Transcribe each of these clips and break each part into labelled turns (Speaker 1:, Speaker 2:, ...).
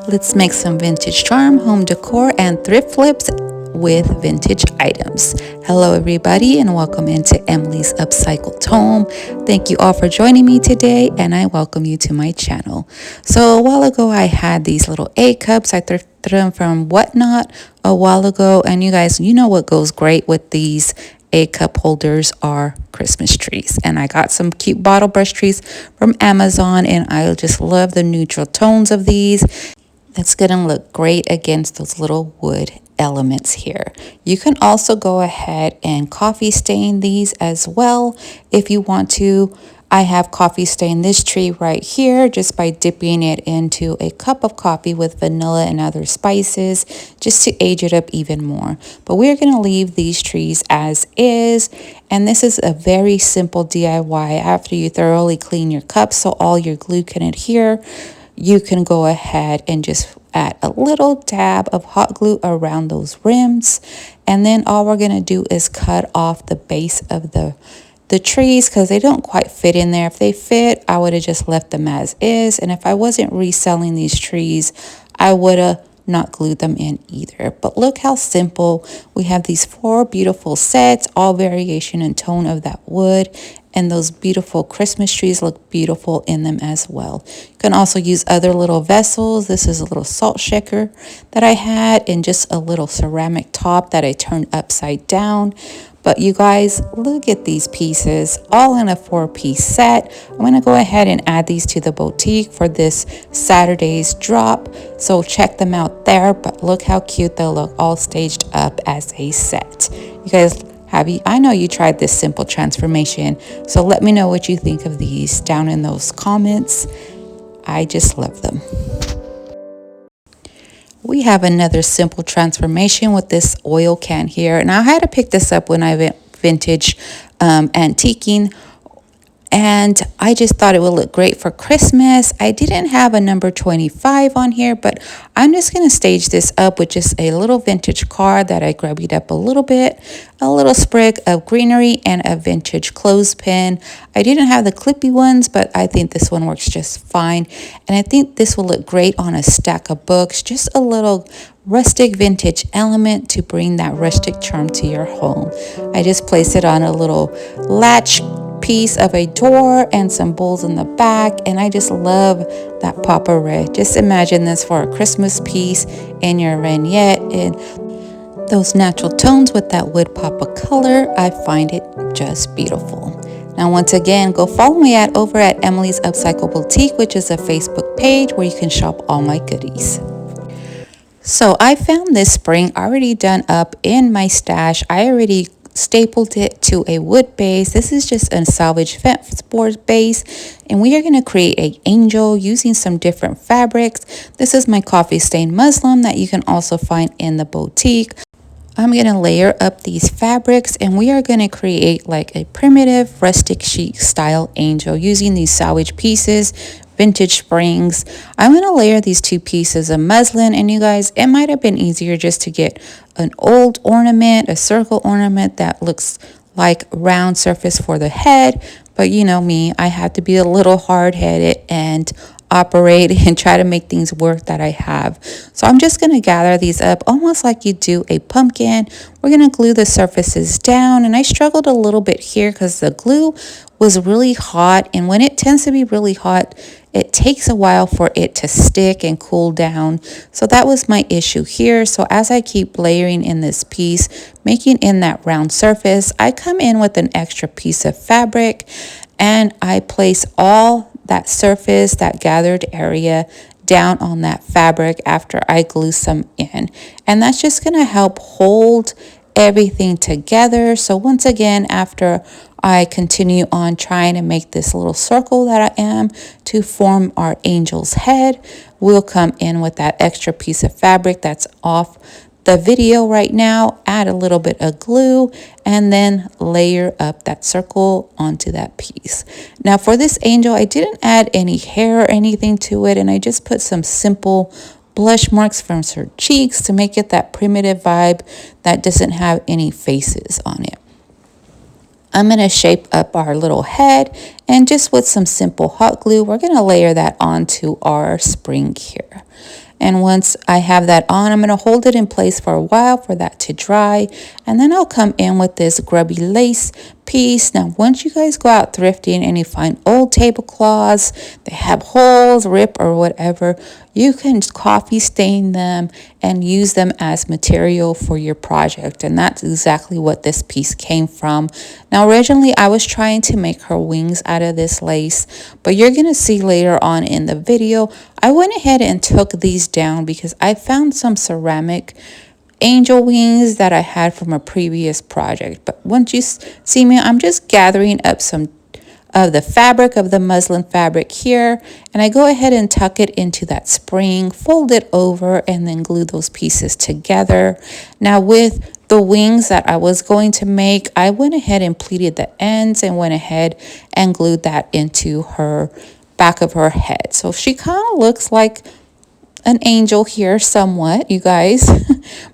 Speaker 1: Let's make some vintage charm, home decor, and thrift flips with vintage items. Hello everybody and welcome into Emily's Upcycled Home. Thank you all for joining me today and I welcome you to my channel. So a while ago I had these little egg cups. I thrifted them from Whatnot a while ago, and you guys, you know what goes great with these egg cup holders are Christmas trees. And I got some cute bottle brush trees from Amazon and I just love the neutral tones of these. It's gonna look great against those little wood elements here. You can also go ahead and coffee stain these as well if you want to. I have coffee stained this tree right here just by dipping it into a cup of coffee with vanilla and other spices just to age it up even more. But we're going to leave these trees as is, and this is a very simple DIY. After you thoroughly clean your cups so all your glue can adhere, you can go ahead and just add a little dab of hot glue around those rims, and then all we're going to do is cut off the base of the trees because they don't quite fit in there. If they fit, I would have just left them as is, and if I wasn't reselling these trees, I would have not glued them in either. But look how simple. We have these 4 beautiful sets, all variation in tone of that wood, and those beautiful Christmas trees look beautiful in them as well. You can also use other little vessels. This is a little salt shaker that I had, and just a little ceramic top that I turned upside down. But you guys, look at these pieces, all in a 4-piece set. I'm going to go ahead and add these to the boutique for this Saturday's drop. So check them out there. But look how cute they'll look all staged up as a set. You guys, I know you tried this simple transformation. So let me know what you think of these down in those comments. I just love them. We have another simple transformation with this oil can here. And I had to pick this up when I went vintage antiquing. And I just thought it would look great for Christmas. I didn't have a number 25 on here, but I'm just going to stage this up with just a little vintage card that I grubbied up a little sprig of greenery, and a vintage clothespin. I didn't have the clippy ones, but I think this one works just fine. And I think this will look great on a stack of books, just a little rustic vintage element to bring that rustic charm to your home. I just placed it on a little latch piece of a door and some bowls in the back, and I just love that pop of red. Just imagine this for a Christmas piece in your vignette, and those natural tones with that wood pop of color. I find it just beautiful. Now once again, go follow me over at Emily's Upcycled Boutique, which is a Facebook page where you can shop all my goodies. So I found this spring already done up in my stash. I already stapled it to a wood base. This is just a salvage fence board base, and we are going to create an angel using some different fabrics. This is my coffee stained muslin that you can also find in the boutique. I'm going to layer up these fabrics, and we are going to create like a primitive rustic chic style angel using these salvage pieces, vintage springs. I'm going to layer these 2 pieces of muslin, and you guys, it might have been easier just to get an old ornament, a circle ornament that looks like round surface for the head. But you know me, I had to be a little hard-headed and operate and try to make things work that I have. So I'm just going to gather these up almost like you do a pumpkin. We're going to glue the surfaces down, and I struggled a little bit here because the glue was really hot, and when it tends to be really hot, it takes a while for it to stick and cool down. So that was my issue here. So as I keep layering in this piece, making in that round surface, I come in with an extra piece of fabric, and I place all that surface, that gathered area, down on that fabric after I glue some in. And that's just going to help hold everything together. So once again, after I continue on trying to make this little circle that I am to form our angel's head, we'll come in with that extra piece of fabric that's off the video right now, add a little bit of glue, and then layer up that circle onto that piece. Now for this angel, I didn't add any hair or anything to it, and I just put some simple blush marks from her cheeks to make it that primitive vibe that doesn't have any faces on it. I'm going to shape up our little head, and just with some simple hot glue, we're going to layer that onto our spring here. And once I have that on, I'm going to hold it in place for a while for that to dry. And then I'll come in with this grubby lace piece. Now, once you guys go out thrifting and you find old tablecloths, they have holes, rip, or whatever, you can coffee stain them and use them as material for your project. And that's exactly what this piece came from. Now, originally I was trying to make her wings out of this lace, but you're going to see later on in the video, I went ahead and took these down because I found some ceramic angel wings that I had from a previous project. But once you see me, I'm just gathering up some of the fabric, of the muslin fabric here, and I go ahead and tuck it into that spring, fold it over, and then glue those pieces together. Now with the wings that I was going to make, I went ahead and pleated the ends and went ahead and glued that into her back of her head. So she kind of looks like an angel here somewhat, you guys.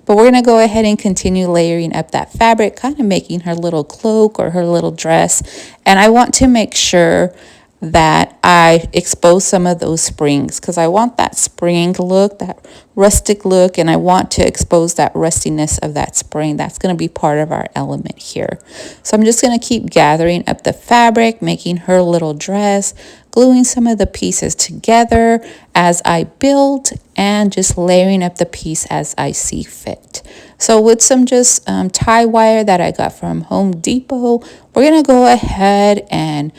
Speaker 1: But we're going to go ahead and continue layering up that fabric, kind of making her little cloak or her little dress. And I want to make sure that I expose some of those springs because I want that spring look, that rustic look, and I want to expose that rustiness of that spring. That's going to be part of our element here. So I'm just going to keep gathering up the fabric, making her little dress, gluing some of the pieces together as I build, and just layering up the piece as I see fit. So with some just tie wire that I got from Home Depot, we're going to go ahead and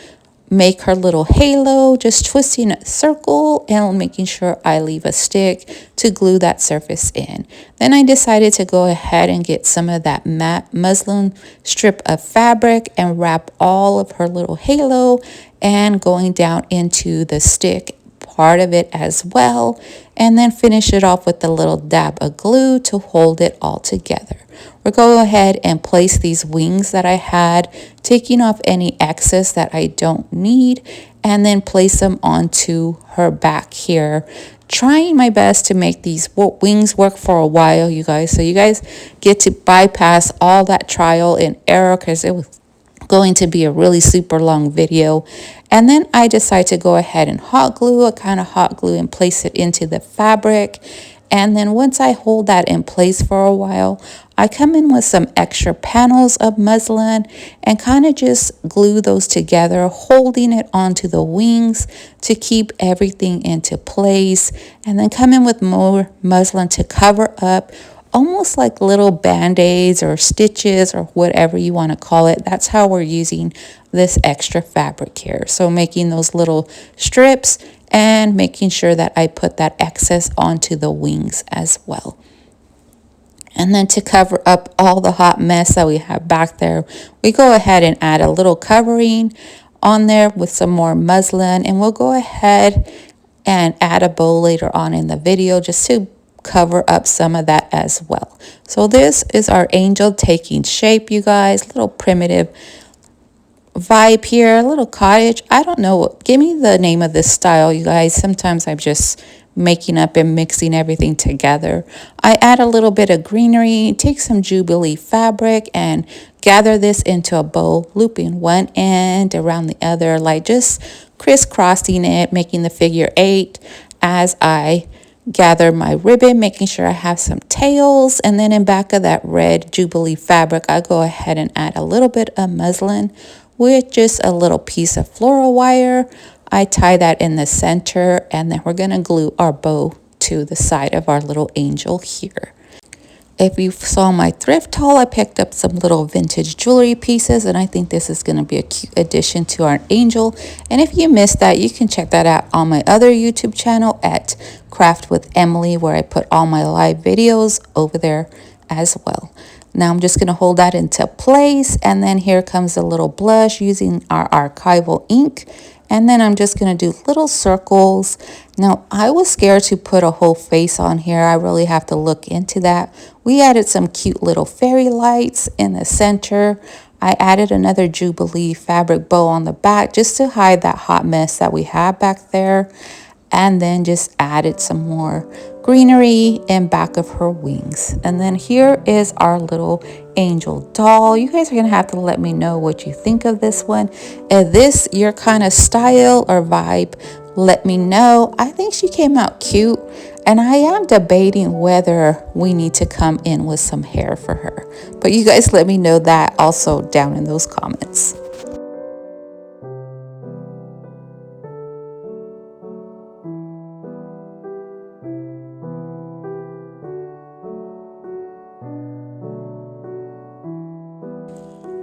Speaker 1: make her little halo, just twisting a circle and making sure I leave a stick to glue that surface in. Then I decided to go ahead and get some of that matte muslin strip of fabric and wrap all of her little halo and going down into the stick part of it as well, and then finish it off with a little dab of glue to hold it all together. We'll go ahead and place these wings that I had, taking off any excess that I don't need, and then place them onto her back here. Trying my best to make these wings work for a while, you guys, so you guys get to bypass all that trial and error because it was going to be a really super long video. And then I decide to go ahead and hot glue, a kind of hot glue, and place it into the fabric. And then once I hold that in place for a while, I come in with some extra panels of muslin and kind of just glue those together, holding it onto the wings to keep everything into place. And then come in with more muslin to cover up, almost like little band-aids or stitches or whatever you want to call it. That's how we're using this extra fabric here. So making those little strips and making sure that I put that excess onto the wings as well. And then to cover up all the hot mess that we have back there, we go ahead and add a little covering on there with some more muslin, and we'll go ahead and add a bow later on in the video just to cover up some of that as well. So this is our angel taking shape, you guys. Little primitive vibe here, a little cottage. I don't know, give me the name of this style, you guys. Sometimes I'm just making up and mixing everything together. I add a little bit of greenery, take some Jubilee fabric and gather this into a bow, looping one end around the other, like just crisscrossing it, making the figure 8 as I gather my ribbon, making sure I have some tails. And then in back of that red Jubilee fabric, I go ahead and add a little bit of muslin with just a little piece of floral wire. I tie that in the center, and then we're going to glue our bow to the side of our little angel here. If you saw my thrift haul, I picked up some little vintage jewelry pieces, and I think this is going to be a cute addition to our angel. And if you missed that, you can check that out on my other YouTube channel at Craft with Emily, where I put all my live videos over there as well. Now I'm just going to hold that into place, and then here comes a little blush using our archival ink. And then I'm just going to do little circles. Now, I was scared to put a whole face on here. I really have to look into that. We added some cute little fairy lights in the center. I added another Jubilee fabric bow on the back just to hide that hot mess that we have back there. And then just added some more greenery in back of her wings. And then here is our little angel doll. You guys are gonna have to let me know what you think of this one. If this your kind of style or vibe, let me know. I think she came out cute. And I am debating whether we need to come in with some hair for her. But you guys let me know that also down in those comments.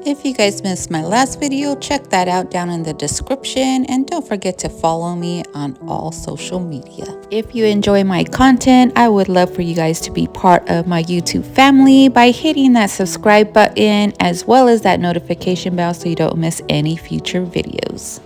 Speaker 1: If you guys missed my last video, check that out down in the description, and don't forget to follow me on all social media. If you enjoy my content, I would love for you guys to be part of my YouTube family by hitting that subscribe button as well as that notification bell so you don't miss any future videos.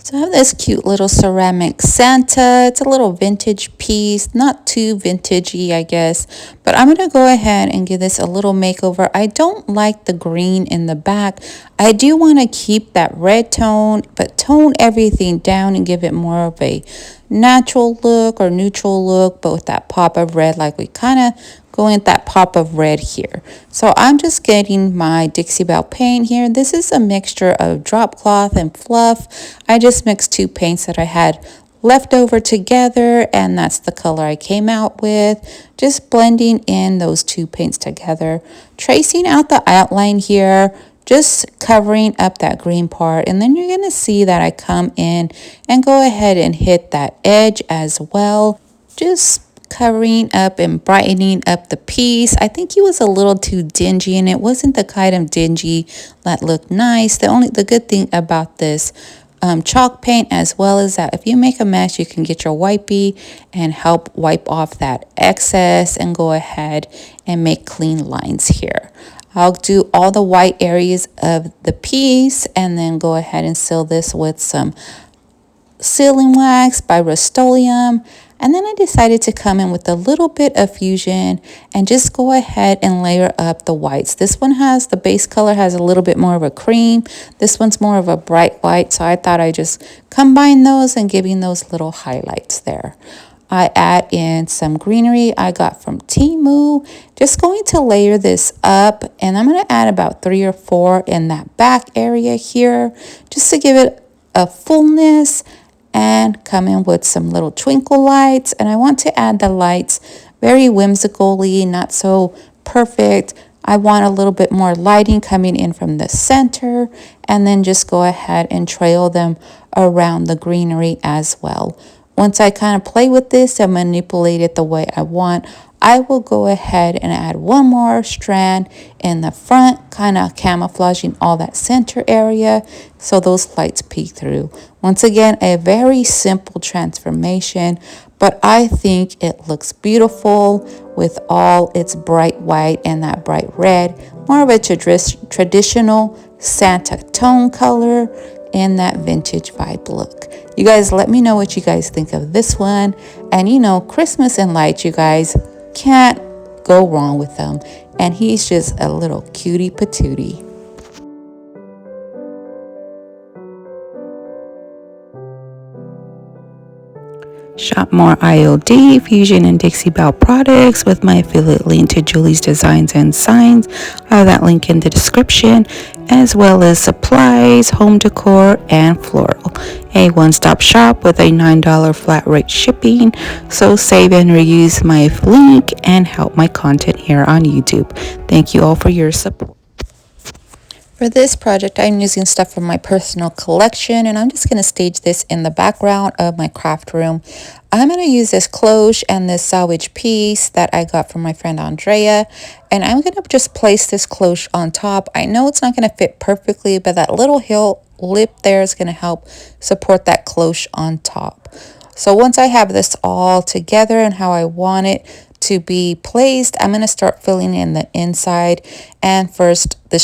Speaker 1: So I have this cute little ceramic Santa. It's a little vintage piece, not too vintagey, I guess, but I'm going to go ahead and give this a little makeover. I don't like the green in the back. I do want to keep that red tone, but tone everything down and give it more of a natural look or neutral look, but with that pop of red, like we kind of going with that pop of red here. So I'm just getting my Dixie Belle paint here. This is a mixture of drop cloth and fluff. I just mixed two paints that I had left over together, and that's the color I came out with. Just blending in those two paints together, tracing out the outline here, just covering up that green part, and then you're going to see that I come in and go ahead and hit that edge as well, just covering up and brightening up the piece. I think he was a little too dingy, and it wasn't the kind of dingy that looked nice. The good thing about this chalk paint as well is that if you make a mess, you can get your wipey and help wipe off that excess and go ahead and make clean lines here. I'll do all the white areas of the piece and then go ahead and seal this with some sealing wax by Rust-Oleum. And then I decided to come in with a little bit of fusion and just go ahead and layer up the whites. This one has, the base color has a little bit more of a cream. This one's more of a bright white. So I thought I'd just combine those and giving those little highlights there. I add in some greenery I got from Temu. Just going to layer this up, and I'm going to add about 3 or 4 in that back area here just to give it a fullness, and come in with some little twinkle lights. And I want to add the lights very whimsically, not so perfect. I want a little bit more lighting coming in from the center, and then just go ahead and trail them around the greenery as well. Once I kind of play with this and manipulate it the way I want, I will go ahead and add one more strand in the front, kind of camouflaging all that center area so those lights peek through. Once again, a very simple transformation, but I think it looks beautiful with all its bright white and that bright red, more of a traditional Santa tone color and that vintage vibe look. You guys let me know what you guys think of this one. And you know, Christmas and lights, you guys can't go wrong with them. And he's just a little cutie patootie. Shop more IOD, Fusion, and Dixie Belle products with my affiliate link to Julie's Designs and Signs. I have that link in the description, as well as supplies, home decor, and floral. A one-stop shop with a $9 flat rate shipping. So save and reuse my link and help my content here on YouTube. Thank you all for your support. For this project, I'm using stuff from my personal collection, and I'm just going to stage this in the background of my craft room. I'm going to use this cloche and this salvage piece that I got from my friend Andrea, and I'm going to just place this cloche on top. I know it's not going to fit perfectly, but that little heel lip there is going to help support that cloche on top. So once I have this all together and how I want it to be placed, I'm going to start filling in the inside. And first, the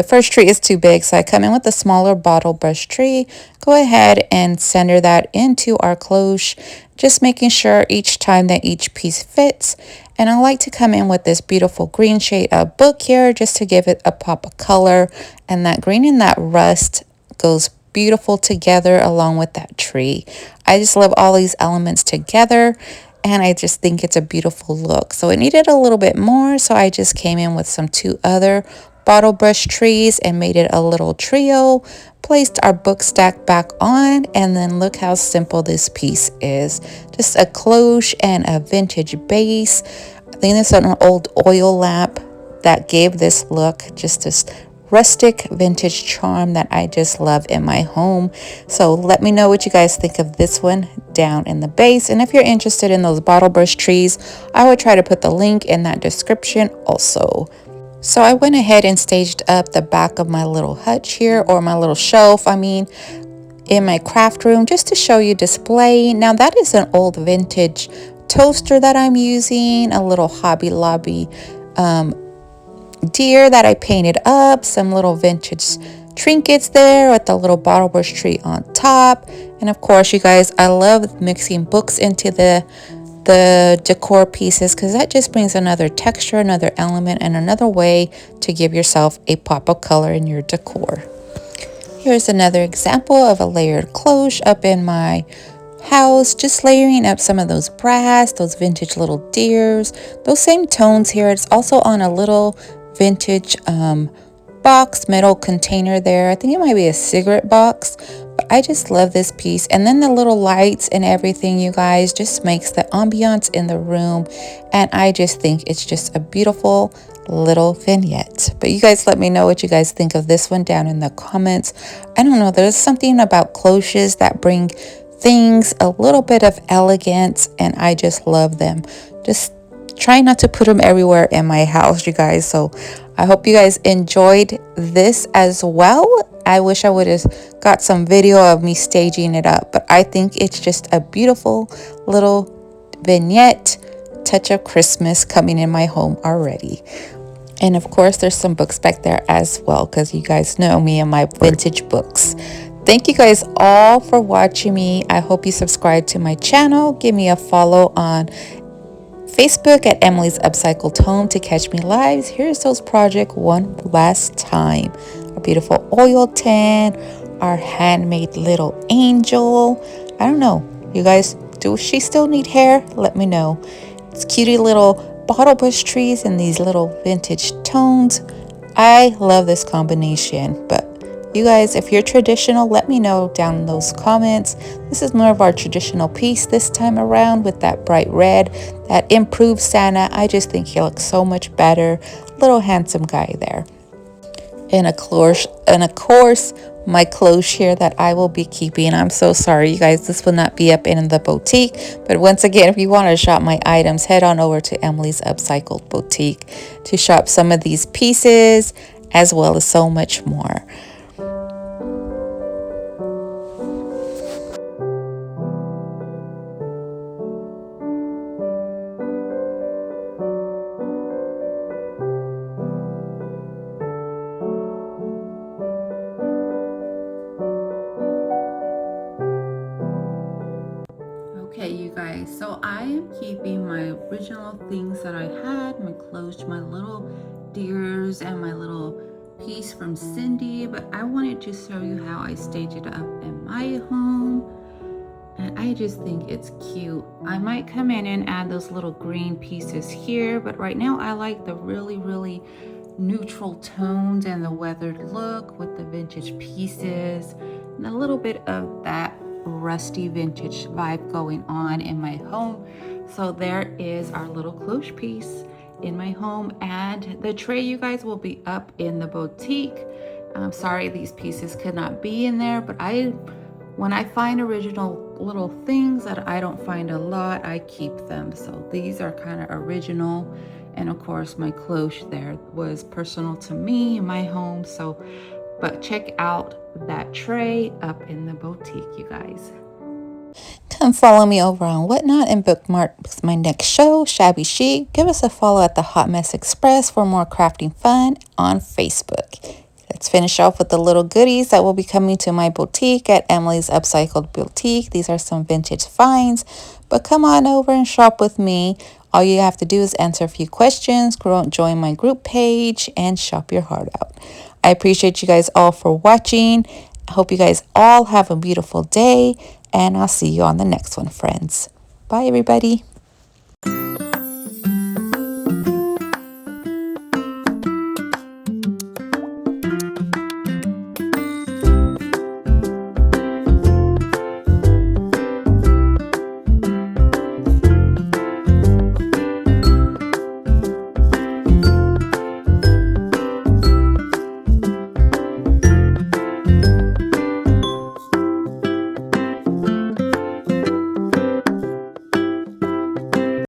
Speaker 1: first tree is too big, so I come in with a smaller bottle brush tree. Go ahead and center that into our cloche, just making sure each time that each piece fits. And I like to come in with this beautiful green shade of book here just to give it a pop of color, and that green and that rust goes beautiful together along with that tree. I just love all these elements together, and I just think it's a beautiful look. So it needed a little bit more, so I just came in with some 2 other bottle brush trees and made it a little trio. Placed our book stack back on, and then look how simple this piece is. Just a cloche and a vintage base. I think this is an old oil lamp that gave this look, just this rustic vintage charm that I just love in my home. So let me know what you guys think of this one down in the base, and if you're interested in those bottle brush trees, I will try to put the link in that description also. So I went ahead and staged up the back of my little hutch here, or my little shelf, in my craft room, just to show you display. Now that is an old vintage toaster that I'm using, a little Hobby Lobby deer that I painted up, some little vintage trinkets there with the little bottle brush tree on top. And of course, you guys, I love mixing books into the decor pieces, because that just brings another texture, another element, and another way to give yourself a pop of color in your decor. Here's another example of a layered cloche up in my house, just layering up some of those brass, those vintage little deers, those same tones here. It's also on a little vintage box, metal container there. I think it might be a cigarette box, but I just love this piece. And then the little lights and everything, you guys, just makes the ambiance in the room, and I just think it's just a beautiful little vignette. But you guys let me know what you guys think of this one down in the comments. I don't know, there's something about cloches that bring things a little bit of elegance, and I just love them. Just try not to put them everywhere in my house, you guys. So I hope you guys enjoyed this as well. I wish I would have got some video of me staging it up, but I think it's just a beautiful little vignette, touch of Christmas coming in my home already. And of course, there's some books back there as well, because you guys know me and my vintage books. Thank you guys all for watching me. I hope you subscribe to my channel. Give me a follow on Facebook at Emily's Upcycled Home to catch me live. Here's those project one last time. A beautiful oil tin, our handmade little angel. I don't know, you guys, do she still need hair? Let me know. It's cutie little bottle bush trees and these little vintage tones. I love this combination, but you guys, if you're traditional, let me know down in those comments. This is more of our traditional piece this time around with that bright red, that improved Santa. I just think he looks so much better. Little handsome guy there. And of course, my clothes here that I will be keeping. I'm so sorry, you guys, this will not be up in the boutique. But once again, if you want to shop my items, head on over to Emily's Upcycled Boutique to shop some of these pieces, as well as so much more. Okay, you guys, so I am keeping my original things that I had, my clothes, my little deers, and my little piece from Cindy, but I wanted to show you how I stage it up in my home, and I just think it's cute. I might come in and add those little green pieces here, but right now I like the really neutral tones and the weathered look with the vintage pieces and a little bit of that rusty vintage vibe going on in my home. So there is our little cloche piece in my home, and the tray, you guys, will be up in the boutique. I'm sorry these pieces could not be in there, but when I find original little things that I don't find a lot, I keep them. So these are kind of original, and of course my cloche there was personal to me in my home. So but check out that tray up in the boutique, you guys. Come follow me over on Whatnot and bookmark my next show, Shabby Chic. Give us a follow at the Hot Mess Express for more crafting fun on Facebook. Let's finish off with the little goodies that will be coming to my boutique at Emily's Upcycled Boutique. These are some vintage finds, but come on over and shop with me. All you have to do is answer a few questions, join my group page, and shop your heart out. I appreciate you guys all for watching. I hope you guys all have a beautiful day, and I'll see you on the next one, friends. Bye, everybody.